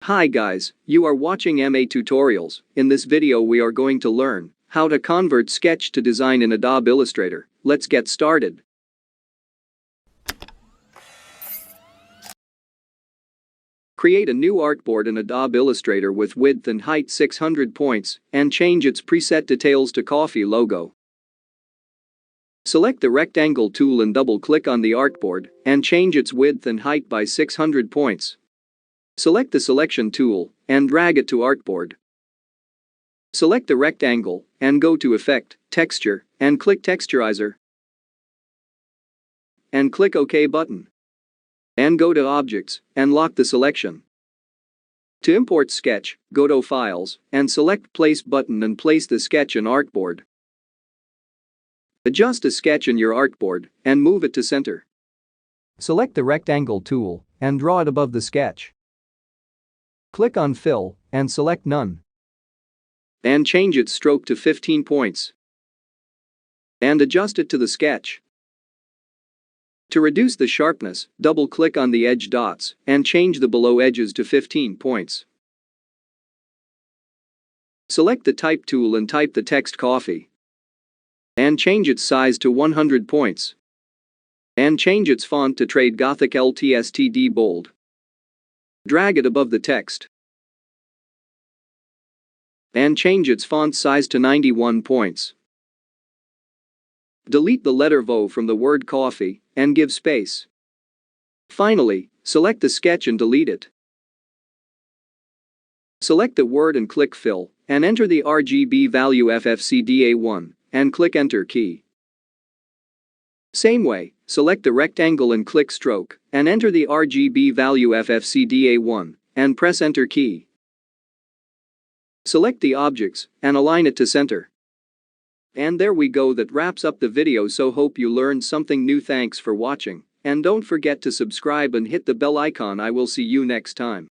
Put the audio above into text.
Hi guys, you are watching MA Tutorials. In this video we are going to learn how to convert sketch to design in Adobe Illustrator. Let's get started. Create a new artboard in Adobe Illustrator with width and height 600 points and change its preset details to coffee logo. Select the rectangle tool and double-click on the artboard and change its width and height by 600 points. Select the selection tool and drag it to artboard. Select the rectangle and go to Effect, Texture, and click Texturizer. And click OK button. And go to Objects and lock the selection. To import sketch, go to Files and select Place button and place the sketch in artboard. Adjust a sketch in your artboard and move it to center. Select the rectangle tool and draw it above the sketch. Click on Fill and select None. And change its stroke to 15 points. And adjust it to the sketch. To reduce the sharpness, double-click on the edge dots and change the below edges to 15 points. Select the Type tool and type the text Coffee. And change its size to 100 points. And change its font to Trade Gothic LTSTD Bold. Drag it above the text. And change its font size to 91 points. Delete the letter VO from the word coffee and give space. Finally, select the sketch and delete it. Select the word and click Fill and enter the RGB value FFCDA1 and click Enter key. Same way, select the rectangle and click Stroke and enter the RGB value FFCDA1 and press Enter key. Select the objects and align it to center. And there we go, that wraps up the video, so hope you learned something new. Thanks for watching and don't forget to subscribe and hit the bell icon. I will see you next time.